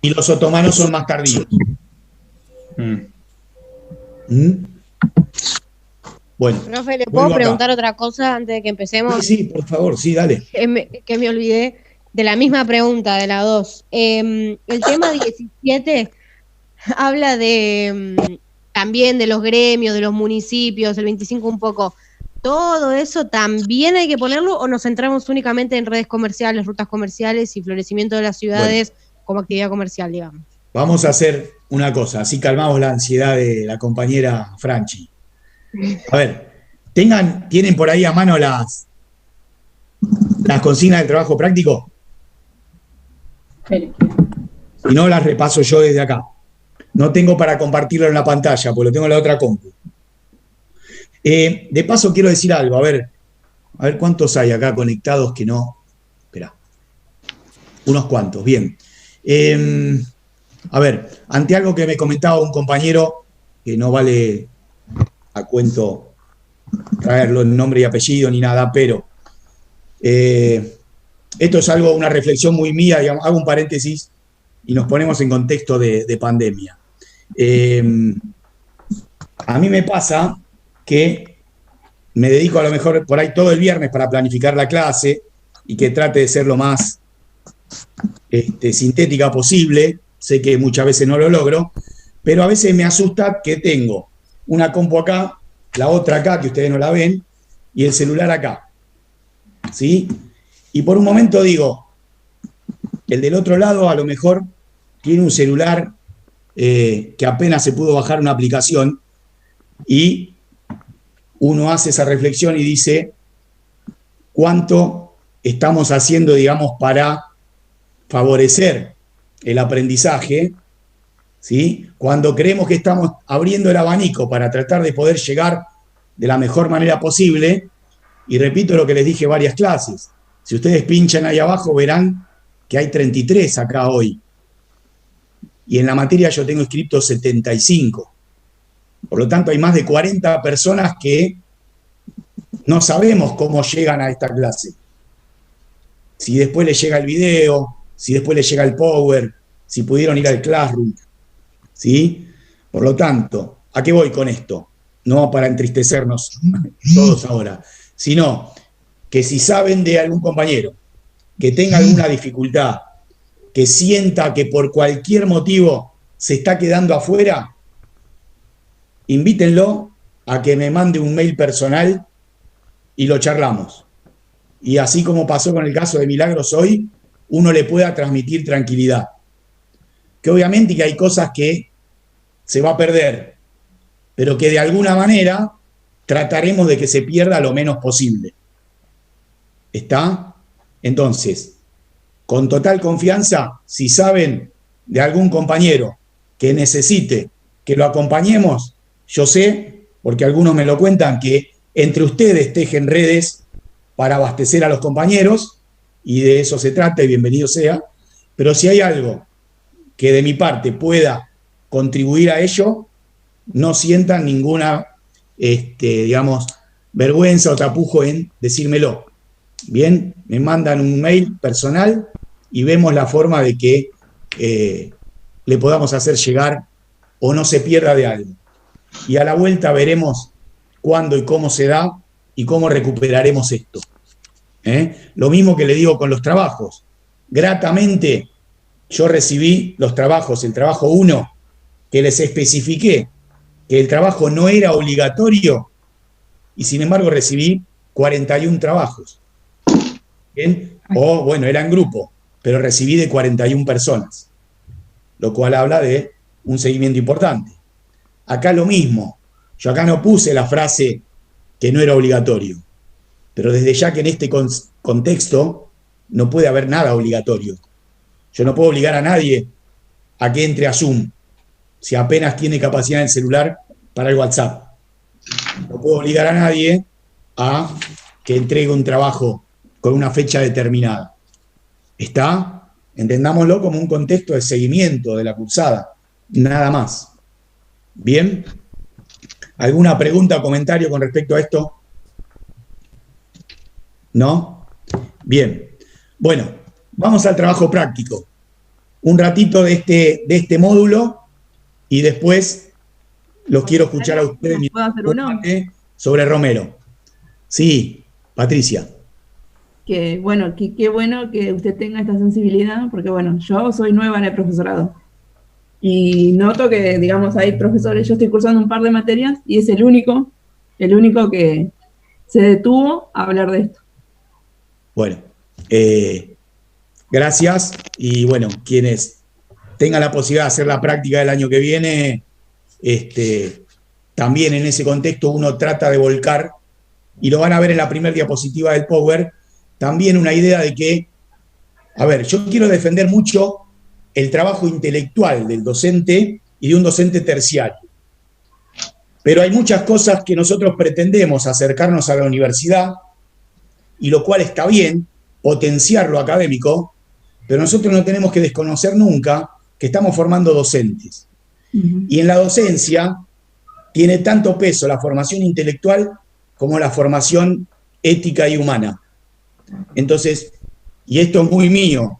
y los otomanos son más tardíos. Bueno. Profe, ¿le puedo preguntar otra cosa antes de que empecemos? Sí, por favor, sí, dale. Que me olvidé de la misma pregunta, de la 2. El tema 17 habla de también de los gremios, de los municipios, el 25 un poco. ¿Todo eso también hay que ponerlo o nos centramos únicamente en redes comerciales, rutas comerciales y florecimiento de las ciudades como actividad comercial, digamos? Vamos a hacer una cosa, así calmamos la ansiedad de la compañera Franchi. A ver, ¿tienen por ahí a mano las consignas del trabajo práctico? Si no, las repaso yo desde acá. No tengo para compartirlo en la pantalla, porque lo tengo en la otra compu. De paso quiero decir algo, a ver cuántos hay acá conectados que no. Espera. Unos cuantos, bien. A ver, ante algo que me comentaba un compañero, que no vale a cuento traerlo en nombre y apellido ni nada, pero esto es algo, una reflexión muy mía, digamos, hago un paréntesis y nos ponemos en contexto de pandemia. A mí me pasa que me dedico a lo mejor por ahí todo el viernes para planificar la clase y que trate de ser lo más sintética posible. Sé que muchas veces no lo logro, pero a veces me asusta que tengo una compu acá, la otra acá, que ustedes no la ven, y el celular acá. ¿Sí? Y por un momento digo, el del otro lado a lo mejor tiene un celular que apenas se pudo bajar una aplicación y uno hace esa reflexión y dice cuánto estamos haciendo, digamos, para favorecer el aprendizaje, ¿sí? Cuando creemos que estamos abriendo el abanico para tratar de poder llegar de la mejor manera posible, y repito lo que les dije varias clases, si ustedes pinchan ahí abajo verán que hay 33 acá hoy, y en la materia yo tengo escrito 75. Por lo tanto, hay más de 40 personas que no sabemos cómo llegan a esta clase. Si después les llega el video, si después les llega el Power, si pudieron ir al Classroom. ¿Sí? Por lo tanto, ¿a qué voy con esto? No para entristecernos todos ahora, sino que si saben de algún compañero que tenga alguna dificultad, que sienta que por cualquier motivo se está quedando afuera, invítenlo a que me mande un mail personal y lo charlamos. Y así como pasó con el caso de Milagros hoy, uno le pueda transmitir tranquilidad. Que obviamente que hay cosas que se va a perder, pero que de alguna manera trataremos de que se pierda lo menos posible. ¿Está? Entonces, con total confianza, si saben de algún compañero que necesite que lo acompañemos, yo sé, porque algunos me lo cuentan, que entre ustedes tejen redes para abastecer a los compañeros, y de eso se trata, y bienvenido sea, pero si hay algo que de mi parte pueda contribuir a ello, no sientan ninguna, digamos, vergüenza o tapujo en decírmelo. Bien, me mandan un mail personal y vemos la forma de que le podamos hacer llegar o no se pierda de algo. Y a la vuelta veremos cuándo y cómo se da y cómo recuperaremos esto. Lo mismo que le digo con los trabajos. Gratamente yo recibí los trabajos, el trabajo 1, que les especifiqué que el trabajo no era obligatorio y sin embargo recibí 41 trabajos. ¿Bien? O bueno, era en grupo, pero recibí de 41 personas, lo cual habla de un seguimiento importante. Acá lo mismo, yo acá no puse la frase que no era obligatorio, pero desde ya que en este contexto no puede haber nada obligatorio. Yo no puedo obligar a nadie a que entre a Zoom si apenas tiene capacidad en el celular para el WhatsApp. No puedo obligar a nadie a que entregue un trabajo con una fecha determinada. ¿Está? Entendámoslo como un contexto de seguimiento de la cursada, nada más. ¿Bien? ¿Alguna pregunta o comentario con respecto a esto? ¿No? Bien. Bueno, vamos al trabajo práctico. un ratito de este módulo y después los quiero escuchar a ustedes ¿Puedo hacer uno? sobre Romero. Sí, Patricia. Qué bueno que usted tenga esta sensibilidad, porque bueno, yo soy nueva en el profesorado. Y noto que, digamos, hay profesores, yo estoy cursando un par de materias y es el único que se detuvo a hablar de esto. Bueno, gracias. Y bueno, quienes tengan la posibilidad de hacer la práctica del año que viene, también en ese contexto uno trata de volcar, y lo van a ver en la primera diapositiva del Power, también una idea de que, a ver, yo quiero defender mucho el trabajo intelectual del docente y de un docente terciario. Pero hay muchas cosas que nosotros pretendemos acercarnos a la universidad, y lo cual está bien, potenciar lo académico, pero nosotros no tenemos que desconocer nunca que estamos formando docentes. Y en la docencia tiene tanto peso la formación intelectual como la formación ética y humana. Entonces, y esto es muy mío,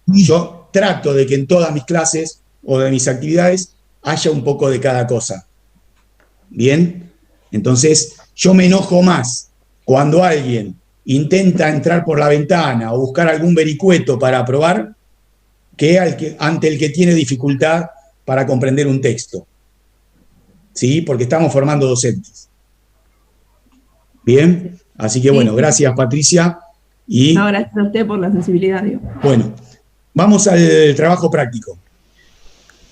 yo trato de que en todas mis clases o de mis actividades haya un poco de cada cosa. ¿Bien? Entonces, yo me enojo más cuando alguien intenta entrar por la ventana o buscar algún vericueto para aprobar que ante el que tiene dificultad para comprender un texto. ¿Sí? Porque estamos formando docentes. ¿Bien? Así que bueno, gracias Patricia. Y, no, gracias a usted por la sensibilidad, digo. Bueno, vamos al trabajo práctico.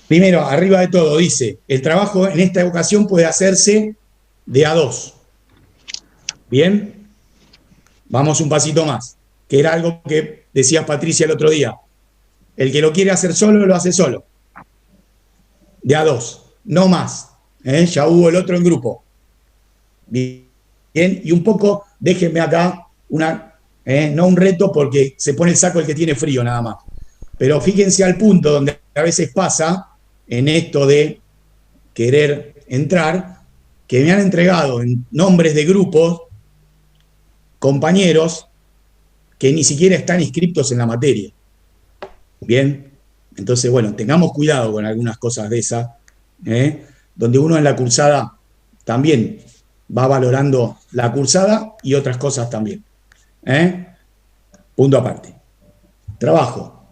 Primero, arriba de todo, dice, el trabajo en esta ocasión puede hacerse de a dos. ¿Bien? Vamos un pasito más, que era algo que decía Patricia el otro día. El que lo quiere hacer solo, lo hace solo. De a dos, no más. Ya hubo el otro en grupo. Bien, y un poco, déjenme acá no un reto porque se pone el saco el que tiene frío nada más. Pero fíjense al punto donde a veces pasa en esto de querer entrar, que me han entregado en nombres de grupos compañeros que ni siquiera están inscriptos en la materia. Bien, entonces bueno, tengamos cuidado con algunas cosas de esas, donde uno en la cursada también va valorando la cursada y otras cosas también. Punto aparte. Trabajo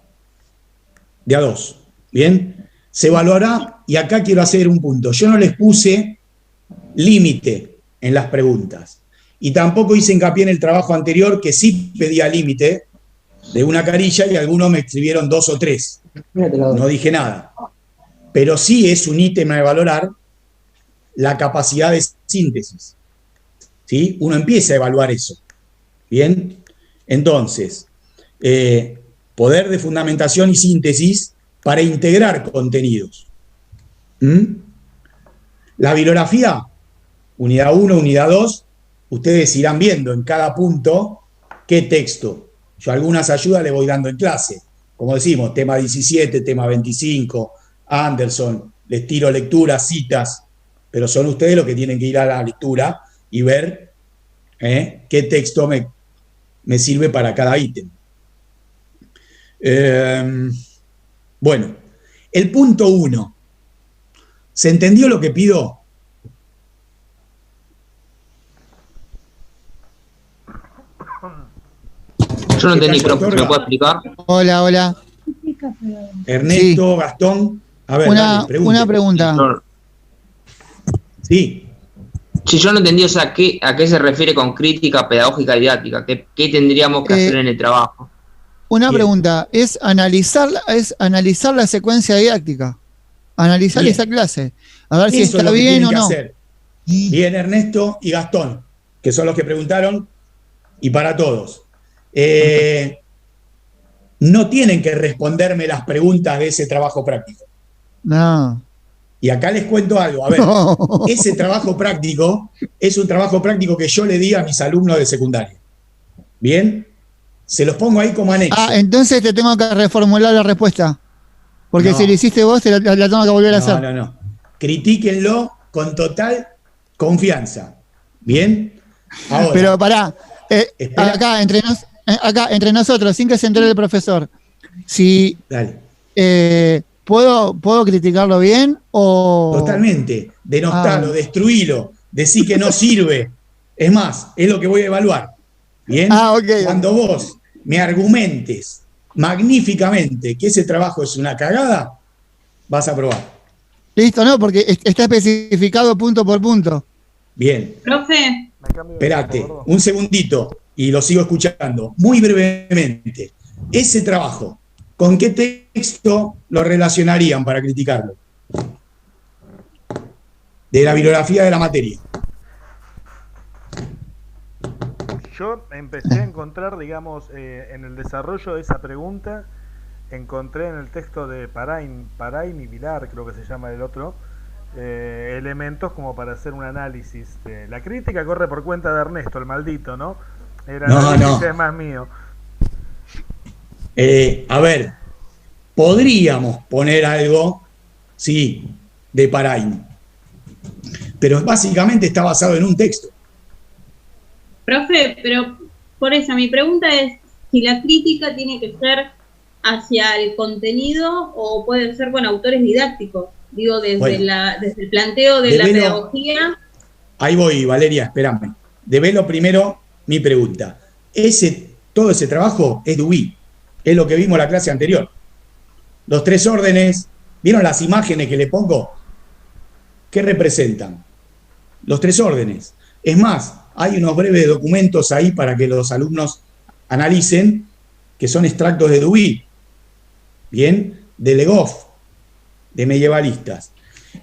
de a dos. Bien, se evaluará, y acá quiero hacer un punto. Yo no les puse límite en las preguntas y tampoco hice hincapié en el trabajo anterior, que sí pedía límite de una carilla y algunos me escribieron 2 o 3. No dije nada. Pero sí es un ítem a valorar la capacidad de síntesis. ¿Sí? Uno empieza a evaluar eso. Bien, entonces, poder de fundamentación y síntesis para integrar contenidos. La bibliografía, unidad 1, unidad 2, ustedes irán viendo en cada punto qué texto. Yo algunas ayudas le voy dando en clase. Como decimos, tema 17, tema 25, Anderson, les tiro lecturas, citas, pero son ustedes los que tienen que ir a la lectura y ver qué texto me sirve para cada ítem. Bueno, el punto 1. ¿Se entendió lo que pido? Yo no entendí, pero ¿me puedo explicar? Hola, hola. Ernesto, sí. Gastón. A ver, una pregunta. Sí. Si yo no entendí, o sea, ¿a qué se refiere con crítica pedagógica y didáctica? ¿Qué tendríamos que hacer en el trabajo? Una pregunta, es analizar la secuencia didáctica. Analizar esa clase. A ver si está bien o no. Hacer. Bien, Ernesto y Gastón, que son los que preguntaron, y para todos. No tienen que responderme las preguntas de ese trabajo práctico. No. Y acá les cuento algo. A ver, ese trabajo práctico es un trabajo práctico que yo le di a mis alumnos de secundaria. ¿Bien? Se los pongo ahí como anexo. Entonces te tengo que reformular la respuesta. Porque si lo hiciste vos, la tengo que volver a hacer. No. Critíquenlo con total confianza. ¿Bien? Ahora, pero pará. Acá, entre nosotros, sin que se entere el profesor. Si ¿puedo criticarlo bien o...? Totalmente. Denostalo, destruílo, decir que no sirve. Es más, es lo que voy a evaluar. ¿Bien? Ok. Cuando vos me argumentes magníficamente que ese trabajo es una cagada, vas a aprobar. Listo, no, porque está especificado punto por punto. Bien. Profe. Espérate, un segundito y lo sigo escuchando. Muy brevemente. Ese trabajo, ¿con qué texto lo relacionarían para criticarlo? De la bibliografía de la materia. Yo empecé a encontrar, digamos, en el desarrollo de esa pregunta, encontré en el texto de Parain y Vilar, creo que se llama el otro, elementos como para hacer un análisis. La crítica corre por cuenta de Ernesto, el maldito, ¿no? No. Es más mío. A ver, podríamos poner algo, sí, de Parain, pero básicamente está basado en un texto. Profe, pero por eso mi pregunta es si la crítica tiene que ser hacia el contenido o pueden ser, autores didácticos, digo, desde el planteo de la pedagogía. Ahí voy, Valeria, espérame. Develo primero mi pregunta. Todo ese trabajo es Dewey, es lo que vimos en la clase anterior. Los 3 órdenes, ¿vieron las imágenes que le pongo? ¿Qué representan? Los 3 órdenes. Es más, hay unos breves documentos ahí para que los alumnos analicen, que son extractos de Dewey, ¿bien? De Le Goff, de medievalistas.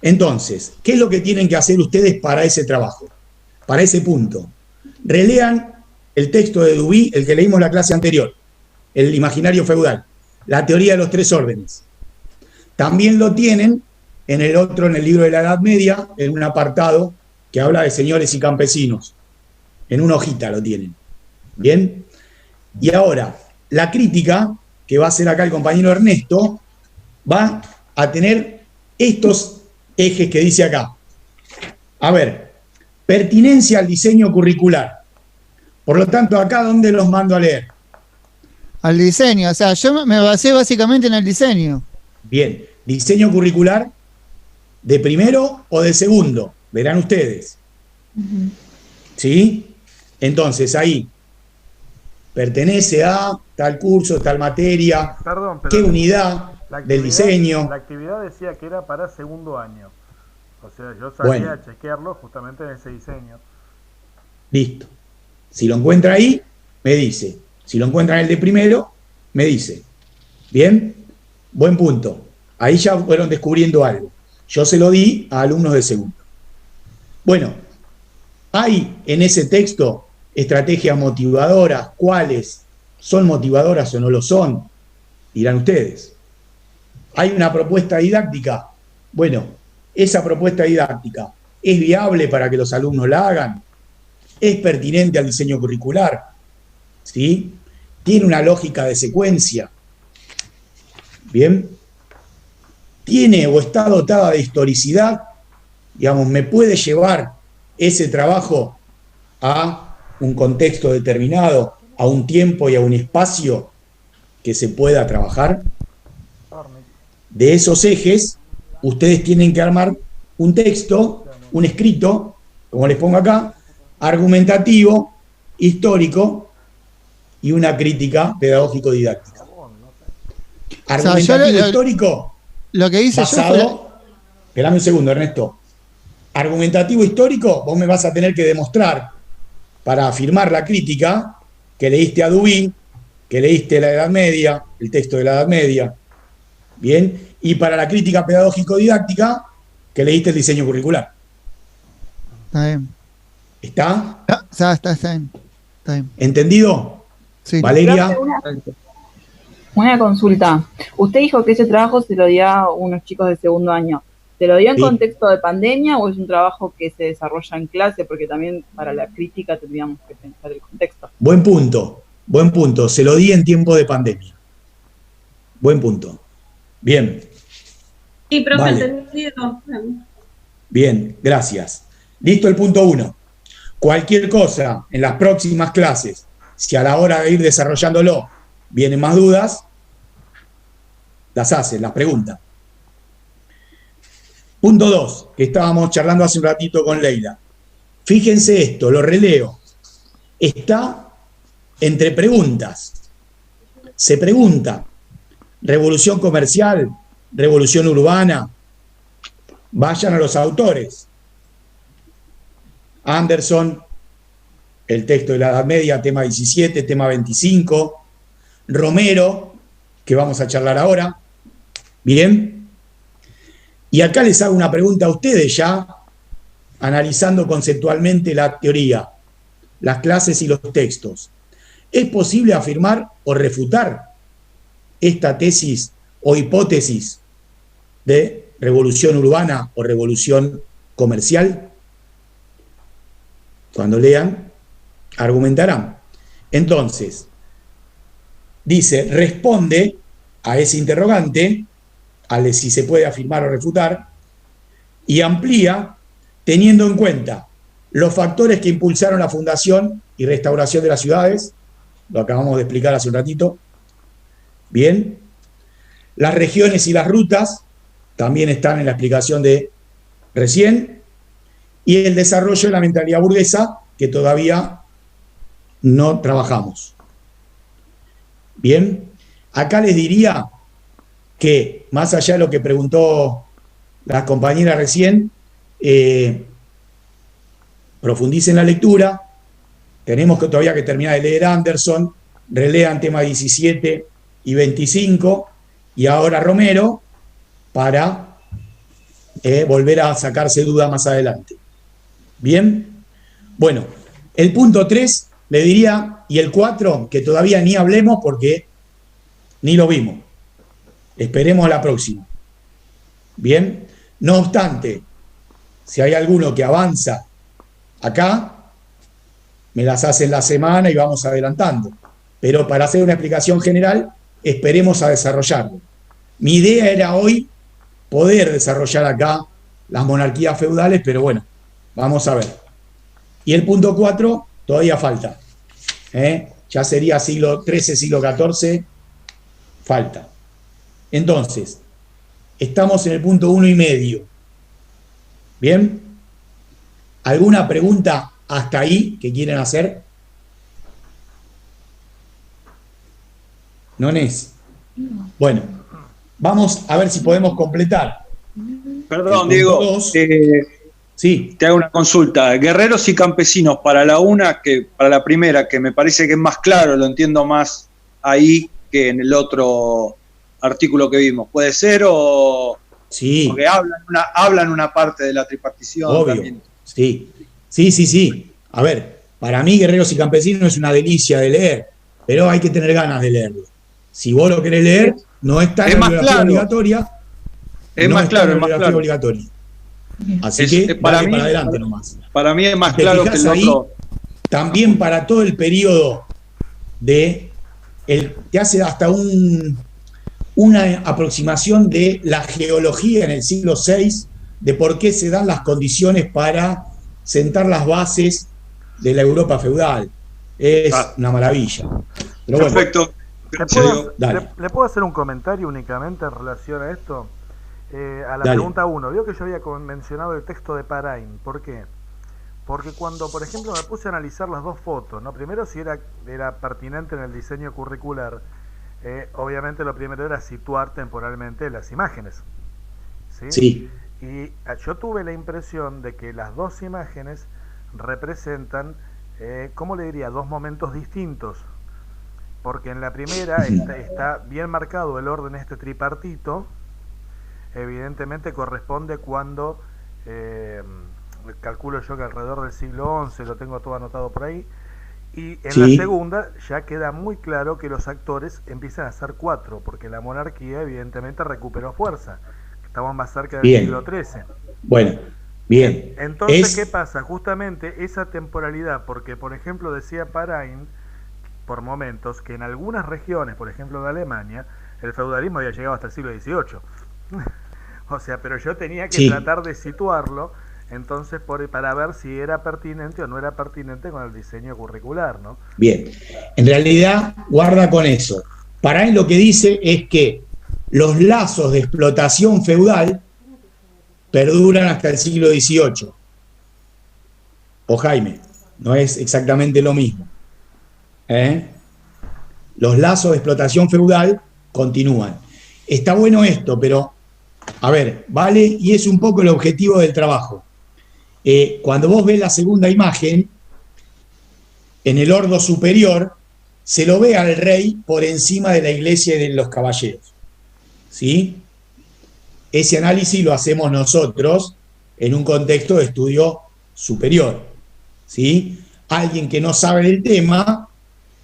Entonces, ¿qué es lo que tienen que hacer ustedes para ese trabajo? Para ese punto. Relean el texto de Dewey, el que leímos en la clase anterior, el imaginario feudal, la teoría de los 3 órdenes. También lo tienen en el libro de la Edad Media, en un apartado que habla de señores y campesinos. En una hojita lo tienen. ¿Bien? Y ahora, la crítica que va a hacer acá el compañero Ernesto va a tener estos ejes que dice acá. A ver, pertinencia al diseño curricular. Por lo tanto, acá, ¿dónde los mando a leer? Al diseño, o sea, yo me basé básicamente en el diseño. Bien, diseño curricular de primero o de segundo, verán ustedes. ¿Sí? Entonces, ahí, pertenece a tal curso, tal materia, Perdón, pero qué unidad del diseño. La actividad decía que era para segundo año. O sea, yo salía a chequearlo justamente en ese diseño. Listo. Si lo encuentra ahí, me dice. Si lo encuentra en el de primero, me dice. ¿Bien? Buen punto. Ahí ya fueron descubriendo algo. Yo se lo di a alumnos de segundo. Bueno, hay en ese texto estrategias motivadoras. ¿Cuáles? ¿Son motivadoras o no lo son? Dirán ustedes. ¿Hay una propuesta didáctica? Bueno, esa propuesta didáctica ¿es viable para que los alumnos la hagan? ¿Es pertinente al diseño curricular? ¿Sí? ¿Tiene una lógica de secuencia? ¿Bien? ¿Tiene o está dotada de historicidad? Digamos, ¿me puede llevar ese trabajo a un contexto determinado, a un tiempo y a un espacio que se pueda trabajar? De esos ejes, ustedes tienen que armar un texto, un escrito, como les pongo acá, argumentativo, histórico y una crítica pedagógico-didáctica. Argumentativo histórico, lo que hice basado, yo espérame un segundo, Ernesto. Argumentativo histórico, vos me vas a tener que demostrar, para afirmar la crítica, que leíste a Dewey, que leíste la Edad Media, el texto de la Edad Media, ¿bien? Y para la crítica pedagógico-didáctica, que leíste el diseño curricular. Está bien. ¿Está? Está bien. ¿Entendido? Sí. Valeria. Una consulta. Usted dijo que ese trabajo se lo dio a unos chicos de segundo año. ¿Se lo dio en contexto de pandemia o es un trabajo que se desarrolla en clase? Porque también para la crítica tendríamos que pensar el contexto. Buen punto. Se lo di en tiempo de pandemia. Buen punto. Bien. Sí, profe, Vale. entendido. Bien, gracias. Listo el punto 1. Cualquier cosa en las próximas clases, si a la hora de ir desarrollándolo vienen más dudas, las hacen, las preguntan. Punto 2, que estábamos charlando hace un ratito con Leila. Fíjense esto, lo releo. Está entre preguntas. Se pregunta, revolución comercial, revolución urbana. Vayan a los autores. Anderson, el texto de la Edad Media, tema 17, tema 25. Romero, que vamos a charlar ahora. Bien. Y acá les hago una pregunta a ustedes ya, analizando conceptualmente la teoría, las clases y los textos. ¿Es posible afirmar o refutar esta tesis o hipótesis de revolución urbana o revolución comercial? Cuando lean, argumentarán. Entonces, dice, responde a ese interrogante, al de si se puede afirmar o refutar, y amplía teniendo en cuenta los factores que impulsaron la fundación y restauración de las ciudades, lo acabamos de explicar hace un ratito, bien, las regiones y las rutas, también están en la explicación de recién, y el desarrollo de la mentalidad burguesa, que todavía no trabajamos. Bien, acá les diría que, más allá de lo que preguntó la compañera recién, profundicen la lectura, tenemos que todavía que terminar de leer Anderson, relean tema 17 y 25, y ahora Romero, para volver a sacarse duda más adelante. Bien, bueno, el punto 3 le diría, y el 4, que todavía ni hablemos porque ni lo vimos. Esperemos a la próxima. Bien, no obstante, si hay alguno que avanza acá, me las hace en la semana y vamos adelantando. Pero para hacer una explicación general, esperemos a desarrollarlo. Mi idea era hoy poder desarrollar acá las monarquías feudales, pero bueno, vamos a ver. Y el punto 4 todavía falta. Ya sería siglo XIII, siglo XIV, falta. Entonces, estamos en el punto 1,5. ¿Bien? ¿Alguna pregunta hasta ahí que quieren hacer? ¿No es? Bueno, vamos a ver si podemos completar. Perdón, Diego. Sí. Te hago una consulta. Guerreros y campesinos, para la primera, que me parece que es más claro, lo entiendo más ahí que en el otro artículo que vimos. ¿Puede ser o...? Sí. Porque hablan una parte de la tripartición. Obvio. También. Sí. A ver, para mí Guerreros y Campesinos es una delicia de leer, pero hay que tener ganas de leerlo. Si vos lo querés leer, no está en la bibliografía obligatoria. Es más claro. Obligatoria. Así que para adelante nomás. Para mí es más claro que el otro. También para todo el periodo te hace hasta una aproximación de la geología en el siglo VI, de por qué se dan las condiciones para sentar las bases de la Europa feudal. Es una maravilla. Pero perfecto. Bueno, ¿Le puedo hacer un comentario únicamente en relación a esto? A la Dale. pregunta 1. Vio que yo había mencionado el texto de Parain. ¿Por qué? Porque cuando, por ejemplo, me puse a analizar las dos fotos, ¿no? Primero, si era pertinente en el diseño curricular, obviamente lo primero era situar temporalmente las imágenes. Sí. Y yo tuve la impresión de que las dos imágenes representan, ¿cómo le diría?, dos momentos distintos. Porque en la primera está bien marcado el orden tripartito. Evidentemente corresponde cuando, calculo yo que alrededor del siglo XI, lo tengo todo anotado por ahí, y en la segunda ya queda muy claro que los actores empiezan a ser 4, porque la monarquía evidentemente recuperó fuerza. Estamos más cerca del siglo XIII. Bueno, bien. Entonces, ¿qué pasa? Justamente esa temporalidad, porque por ejemplo decía Parain, por momentos, que en algunas regiones, por ejemplo de Alemania, el feudalismo había llegado hasta el siglo XVIII. O sea, pero yo tenía que tratar de situarlo, entonces para ver si era pertinente o no era pertinente con el diseño curricular, ¿no? Bien, en realidad guarda con eso. Parain lo que dice es que los lazos de explotación feudal perduran hasta el siglo XVIII. O Jaime, no es exactamente lo mismo. Los lazos de explotación feudal continúan. Está bueno esto, pero, a ver, vale, y es un poco el objetivo del trabajo. Cuando vos ves la segunda imagen, en el ordo superior, se lo ve al rey por encima de la iglesia y de los caballeros. ¿Sí? Ese análisis lo hacemos nosotros en un contexto de estudio superior. ¿Sí? Alguien que no sabe del tema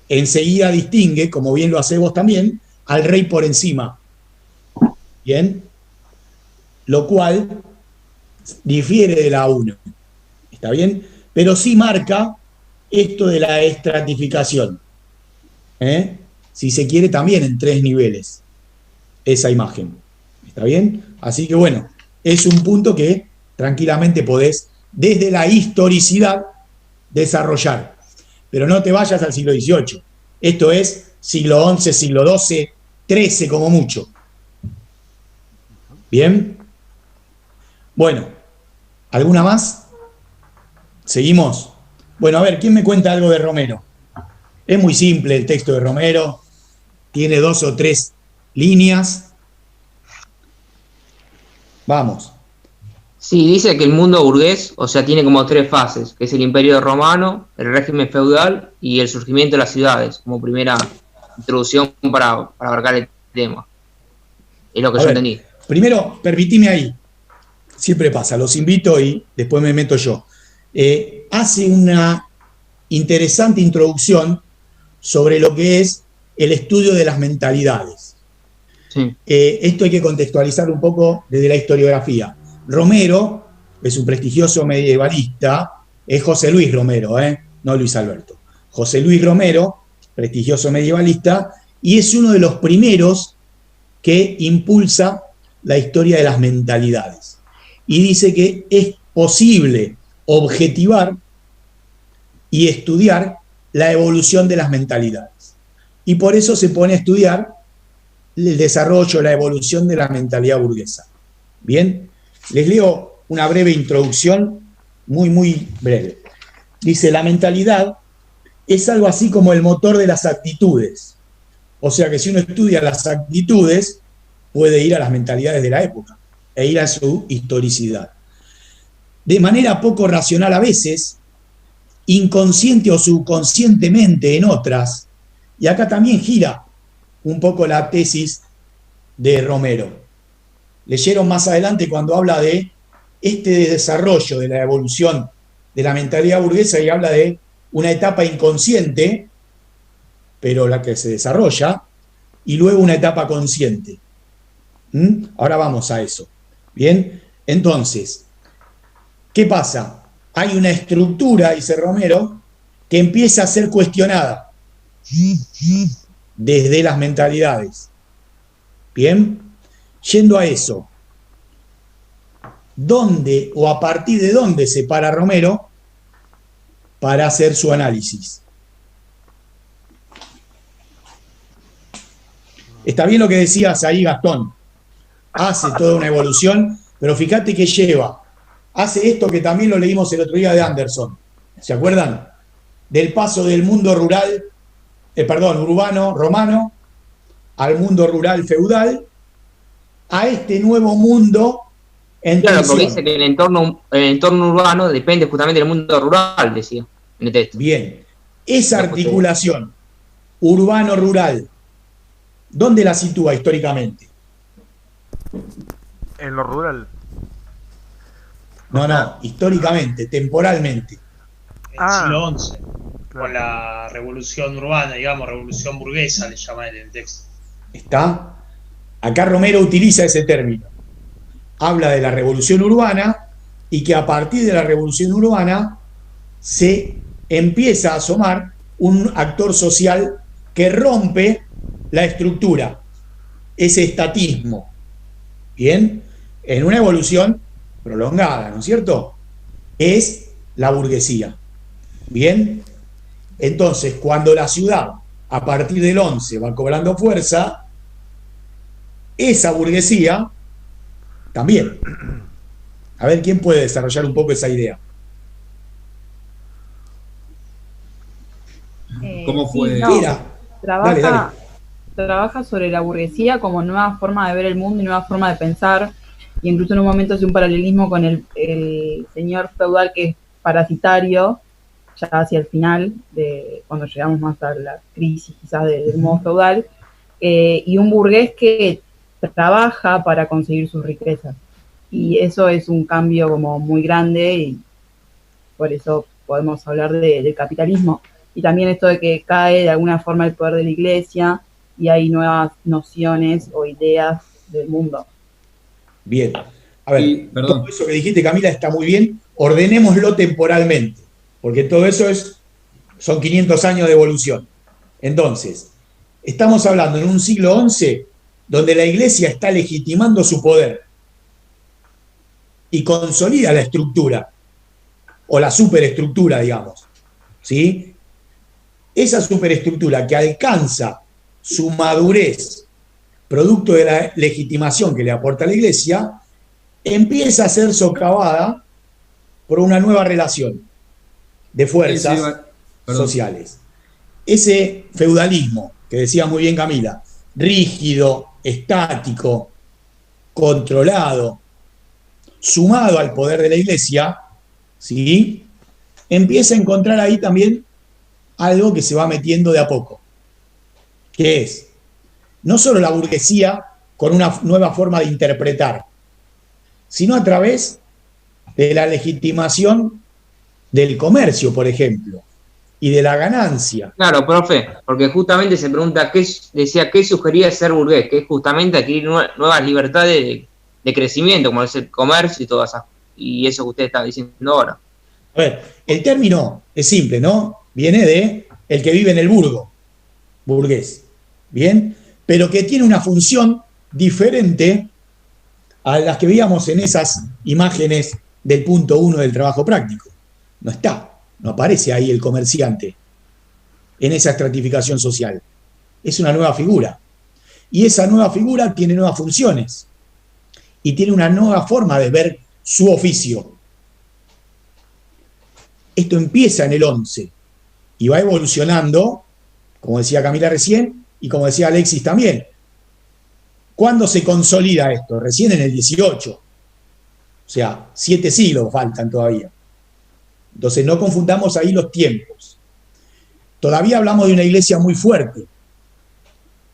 enseguida distingue, como bien lo hacés vos también, al rey por encima. ¿Bien? Lo cual difiere de la 1. ¿Está bien? Pero sí marca esto de la estratificación. Si se quiere, también en 3 niveles, esa imagen. ¿Está bien? Así que bueno, es un punto que tranquilamente podés, desde la historicidad, desarrollar. Pero no te vayas al siglo XVIII. Esto es siglo XI, siglo XII, XIII como mucho. ¿Bien? Bueno, ¿alguna más? ¿Seguimos? Bueno, a ver, ¿quién me cuenta algo de Romero? Es muy simple el texto de Romero, tiene 2 o 3 líneas. Vamos. Sí, dice que el mundo burgués, o sea, tiene como 3 fases, que es el Imperio Romano, el régimen feudal y el surgimiento de las ciudades, como primera introducción para abarcar el tema. Es lo que yo entendí. Primero, permitime ahí, siempre pasa, los invito y después me meto yo. Hace una interesante introducción sobre lo que es el estudio de las mentalidades. Sí. Esto hay que contextualizar un poco desde la historiografía. Romero es un prestigioso medievalista, es José Luis Romero, no Luis Alberto. José Luis Romero, prestigioso medievalista, y es uno de los primeros que impulsa la historia de las mentalidades. Y dice que es posible objetivar y estudiar la evolución de las mentalidades. Y por eso se pone a estudiar el desarrollo, la evolución de la mentalidad burguesa. Bien, les leo una breve introducción, muy breve. Dice, la mentalidad es algo así como el motor de las actitudes. O sea que si uno estudia las actitudes, puede ir a las mentalidades de la época e ir a su historicidad. De manera poco racional a veces, inconsciente o subconscientemente en otras, y acá también gira un poco la tesis de Romero. Leyeron más adelante cuando habla de este desarrollo de la evolución de la mentalidad burguesa y habla de una etapa inconsciente, pero la que se desarrolla, y luego una etapa consciente. Ahora vamos a eso. Bien, entonces, ¿qué pasa? Hay una estructura, dice Romero, que empieza a ser cuestionada desde las mentalidades. Bien, yendo a eso, ¿dónde o a partir de dónde se para Romero para hacer su análisis? Está bien lo que decías ahí, Gastón. Hace toda una evolución, pero fíjate que lleva. Hace esto que también lo leímos el otro día de Anderson. ¿Se acuerdan? Del paso del mundo rural, urbano, romano, al mundo rural feudal, a este nuevo mundo en Claro, tensión. porque dice que el entorno urbano depende justamente del mundo rural, decía en el texto. Bien. Esa articulación urbano-rural, ¿dónde la sitúa históricamente? En lo rural. No, históricamente, temporalmente. En el siglo XI, con la revolución urbana, digamos, revolución burguesa, le llama en el texto. ¿Está? Acá Romero utiliza ese término. Habla de la revolución urbana y que a partir de la revolución urbana se empieza a asomar un actor social que rompe la estructura, ese estatismo. Bien, en una evolución prolongada, ¿no es cierto? Es la burguesía. Bien, entonces cuando la ciudad a partir del 11 va cobrando fuerza, esa burguesía también. A ver, ¿quién puede desarrollar un poco esa idea? ¿Cómo fue? Sí, no, Mira, trabaja, dale. trabaja sobre la burguesía como nueva forma de ver el mundo y nueva forma de pensar, y incluso en un momento hace un paralelismo con el señor feudal que es parasitario, ya hacia el final, de cuando llegamos más a la crisis quizás del modo feudal, y un burgués que trabaja para conseguir sus riquezas. Y eso es un cambio como muy grande, y por eso podemos hablar del capitalismo. Y también esto de que cae de alguna forma el poder de la iglesia y hay nuevas nociones o ideas del mundo. Bien. A ver, perdón. todo eso que dijiste, Camila, está muy bien. Ordenémoslo temporalmente, porque todo eso son 500 años de evolución. Entonces, estamos hablando en un siglo XI donde la iglesia está legitimando su poder y consolida la estructura, o la superestructura, digamos. ¿Sí? Esa superestructura que alcanza su madurez, producto de la legitimación que le aporta la iglesia, empieza a ser socavada por una nueva relación de fuerzas sociales. Ese feudalismo, que decía muy bien Camila, rígido, estático, controlado, sumado al poder de la iglesia, ¿sí? Empieza a encontrar ahí también algo que se va metiendo de a poco, que es no solo la burguesía con una nueva forma de interpretar, sino a través de la legitimación del comercio, por ejemplo, y de la ganancia. Claro, profe, porque justamente se pregunta qué sugería ser burgués, que es justamente adquirir nuevas libertades de crecimiento, como es el comercio y eso que usted está diciendo ahora. A ver, el término es simple, ¿no? Viene de el que vive en el burgo, burgués, ¿bien? Pero que tiene una función diferente a las que veíamos en esas imágenes del punto 1 del trabajo práctico. No está, no aparece ahí el comerciante en esa estratificación social. Es una nueva figura. Y esa nueva figura tiene nuevas funciones y tiene una nueva forma de ver su oficio. Esto empieza en el 11 y va evolucionando, como decía Camila recién, y como decía Alexis también. ¿Cuándo se consolida esto? Recién en el 18. O sea, 7 siglos faltan todavía. Entonces no confundamos ahí los tiempos. Todavía hablamos de una iglesia muy fuerte.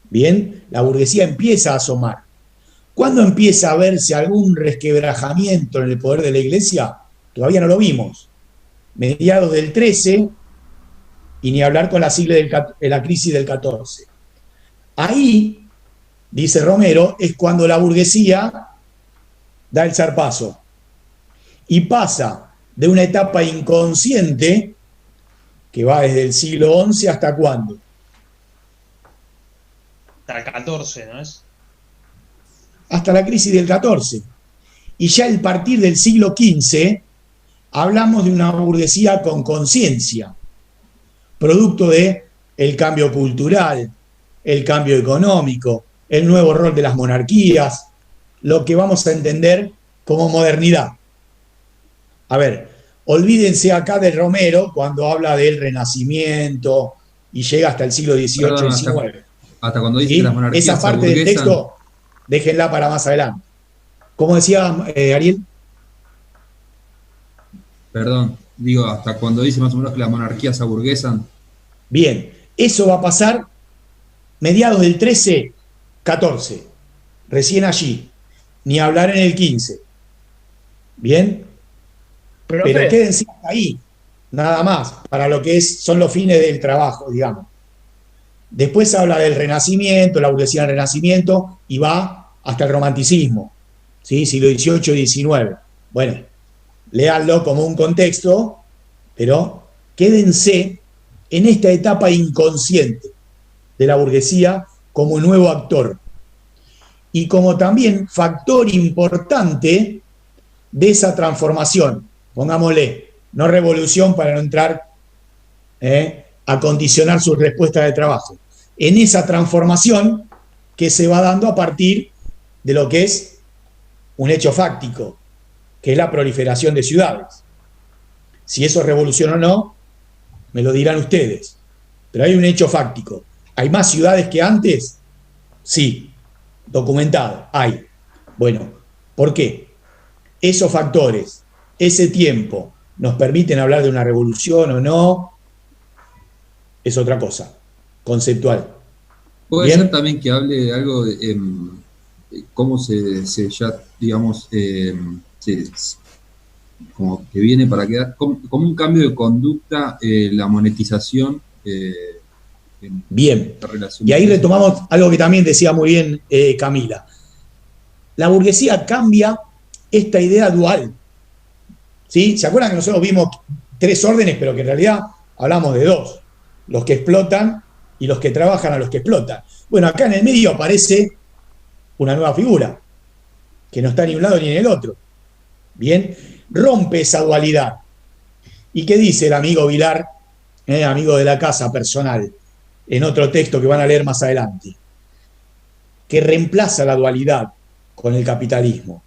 Bien, la burguesía empieza a asomar. ¿Cuándo empieza a verse algún resquebrajamiento en el poder de la iglesia? Todavía no lo vimos. Mediados del 13, y ni hablar con la crisis del 14. Ahí, dice Romero, es cuando la burguesía da el zarpazo y pasa de una etapa inconsciente que va desde el siglo XI hasta ¿cuándo? Hasta el 14, ¿no es? Hasta la crisis del 14. Y ya a partir del siglo XV hablamos de una burguesía con conciencia, producto de el cambio cultural, el cambio económico, el nuevo rol de las monarquías, lo que vamos a entender como modernidad. A ver, olvídense acá de Romero cuando habla del Renacimiento y llega hasta el siglo XVIII, XIX. Hasta cuando dice ¿Sí? que las monarquías esa parte del texto, déjenla para más adelante. ¿Cómo decía Ariel? Perdón, digo, hasta cuando dice más o menos que las monarquías se aburguesan. Bien, eso va a pasar mediados del 13, 14, recién allí, ni hablar en el 15. ¿Bien? Pero quédense ahí, nada más, para lo que son los fines del trabajo, digamos. Después habla del Renacimiento, la burguesía del Renacimiento, y va hasta el Romanticismo, ¿sí? Siglo XVIII y XIX. Bueno, léanlo como un contexto, pero quédense en esta etapa inconsciente de la burguesía como nuevo actor y como también factor importante de esa transformación. Pongámosle, no revolución para no entrar a condicionar sus respuestas de trabajo. En esa transformación que se va dando a partir de lo que es un hecho fáctico, que es la proliferación de ciudades. Si eso es revolución o no, me lo dirán ustedes. Pero hay un hecho fáctico. ¿Hay más ciudades que antes? Sí, documentado, hay. Bueno, ¿por qué? Esos factores, ese tiempo, ¿nos permiten hablar de una revolución o no? Es otra cosa, conceptual. Puede ¿Bien? ser también que hable de algo de cómo se ya, digamos, como que viene para quedar, como un cambio de conducta, la monetización. Bien, y ahí retomamos algo que también decía muy bien Camila. La burguesía cambia esta idea dual. ¿Sí? ¿Se acuerdan que nosotros vimos 3 órdenes, pero que en realidad hablamos de 2? Los que explotan y los que trabajan a los que explotan. Bueno, acá en el medio aparece una nueva figura, que no está ni un lado ni en el otro. Bien, rompe esa dualidad. ¿Y qué dice el amigo Vilar, amigo de la casa personal, en otro texto que van a leer más adelante? Que reemplaza la dualidad con el capitalismo.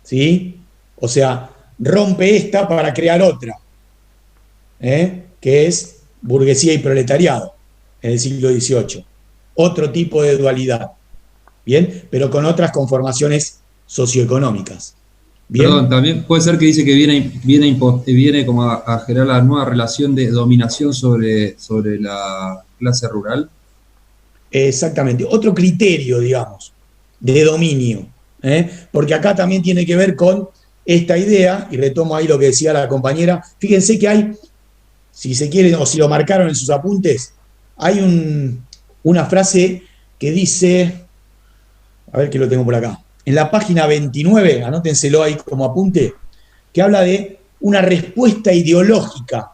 ¿Sí? O sea, rompe esta para crear otra, que es burguesía y proletariado en el siglo XVIII. Otro tipo de dualidad, ¿bien? Pero con otras conformaciones socioeconómicas. ¿Bien? Perdón, también puede ser que dice que viene como a generar la nueva relación de dominación sobre la clase rural. Exactamente, otro criterio, digamos, de dominio, porque acá también tiene que ver con esta idea, y retomo ahí lo que decía la compañera. Fíjense que hay, si se quieren o si lo marcaron en sus apuntes, hay una frase que dice, a ver que lo tengo por acá, en la página 29, anótenselo ahí como apunte, que habla de una respuesta ideológica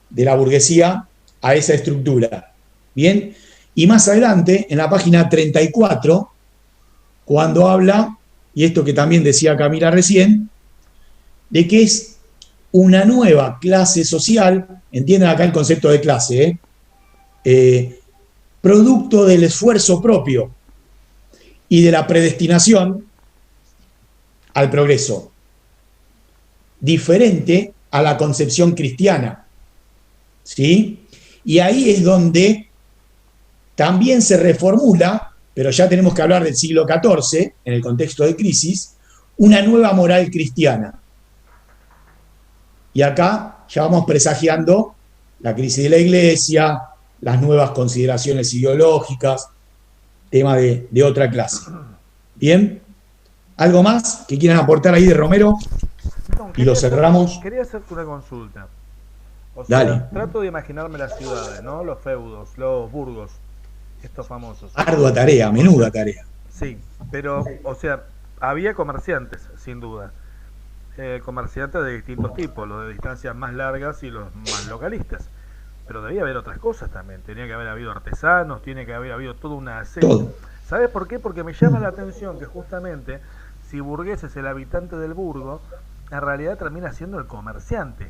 de la burguesía a esa estructura. Bien, y más adelante, en la página 34, cuando habla, y esto que también decía Camila recién, de que es una nueva clase social, entiendan acá el concepto de clase, producto del esfuerzo propio y de la predestinación al progreso, diferente a la concepción cristiana, ¿sí? Y ahí es donde también se reformula, pero ya tenemos que hablar del siglo XIV, en el contexto de crisis, una nueva moral cristiana. Y acá ya vamos presagiando la crisis de la Iglesia, las nuevas consideraciones ideológicas, tema de otra clase. ¿Bien? ¿Algo más que quieran aportar ahí de Romero? No, Y lo cerramos. Quería hacerte una consulta. O sea, Dale. trato de imaginarme las ciudades, ¿no? Los feudos, los burgos, estos famosos. Ardua tarea, menuda tarea. Sí, pero, o sea, había comerciantes, sin duda. Comerciantes de distintos tipos, los de distancias más largas y los más localistas. Pero debía haber otras cosas también. Tenía que haber habido artesanos, tiene que haber habido toda una serie. Todo. ¿Sabes por qué? Porque me llama la atención que justamente si burgués es el habitante del burgo, en realidad termina siendo el comerciante,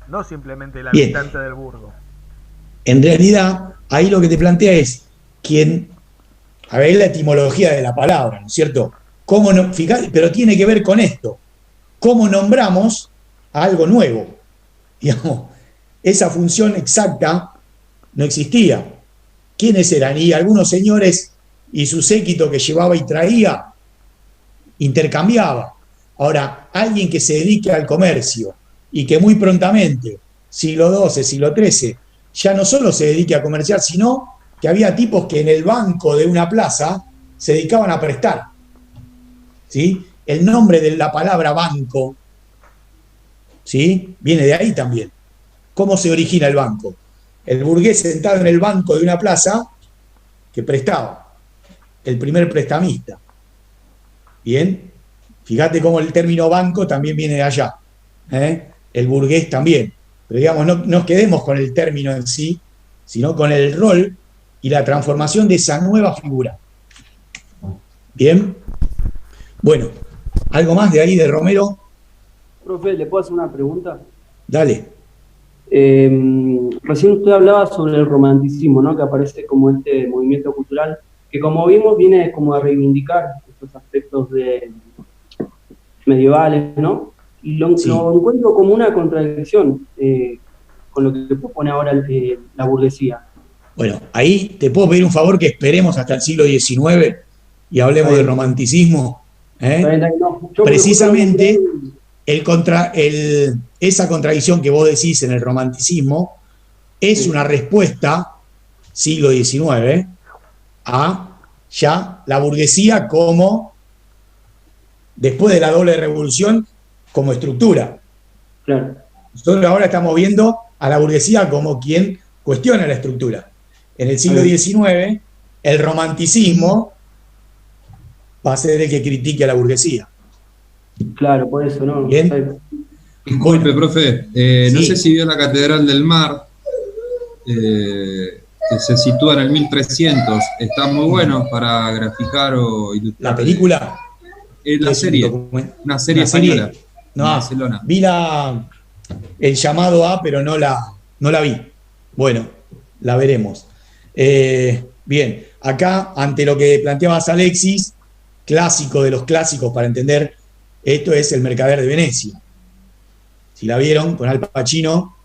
no simplemente el Bien. habitante del burgo. En realidad, ahí lo que te plantea es quién, a ver, la etimología de la palabra, ¿no es cierto? ¿Cómo no, fíjate, pero tiene que ver con esto. ¿Cómo nombramos a algo nuevo? Digamos, esa función exacta no existía. ¿Quiénes eran? Y algunos señores y su séquito que llevaba y traía, intercambiaba. Ahora, alguien que se dedique al comercio y que muy prontamente, siglo XII, siglo XIII, ya no solo se dedique a comerciar, sino que había tipos que en el banco de una plaza se dedicaban a prestar. ¿Sí? El nombre de la palabra banco, ¿sí? Viene de ahí también. ¿Cómo se origina el banco? El burgués sentado en el banco de una plaza que prestaba, el primer prestamista. Bien, fíjate cómo el término banco también viene de allá, el burgués también. Pero digamos, no nos quedemos con el término en sí, sino con el rol y la transformación de esa nueva figura. Bien, bueno, ¿algo más de ahí de Romero? Profe, ¿le puedo hacer una pregunta? Dale. Recién usted hablaba sobre el romanticismo, ¿no? Que aparece como este movimiento cultural. que como vimos viene como a reivindicar estos aspectos medievales, ¿no? Y lo encuentro como una contradicción con lo que propone ahora la burguesía. Bueno, ahí te puedo pedir un favor que esperemos hasta el siglo XIX y hablemos del romanticismo. Precisamente esa contradicción que vos decís en el romanticismo es una respuesta, siglo XIX, a ya la burguesía como, después de la doble revolución, como estructura. Claro. Nosotros ahora estamos viendo a la burguesía como quien cuestiona la estructura. En el siglo XIX, el romanticismo va a ser el que critique a la burguesía. Claro, por eso, ¿no? Bien. Disculpe, profe, no sé si vio la Catedral del Mar, que se sitúa en el 1300. Está muy bueno para graficar o ilustrar. ¿La película? La serie, una serie española. No, Barcelona. Vi el llamado A, pero no la vi. Bueno, la veremos. Bien, acá, ante lo que planteabas, Alexis, clásico de los clásicos para entender, esto es El Mercader de Venecia. Si la vieron, con Al Pacino,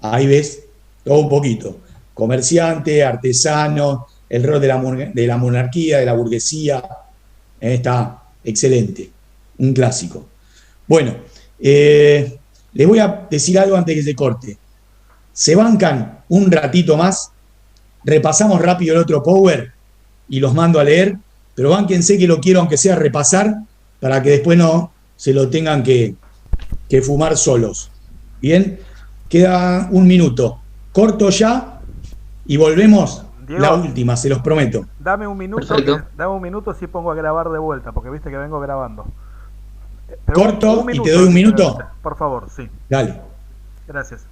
ahí ves todo un poquito. Comerciante, artesano, el rol de la monarquía, de la burguesía, está excelente, un clásico. Bueno, les voy a decir algo antes que se corte. Se bancan un ratito más, repasamos rápido el otro Power y los mando a leer, pero bánquense que lo quiero aunque sea repasar para que después no se lo tengan que fumar solos. Bien, queda un minuto. Corto ya y volvemos. Diego, la última, se los prometo. Dame un minuto, si pongo a grabar de vuelta, porque viste que vengo grabando. Corto y te doy un minuto. Por favor, sí. Dale. Gracias.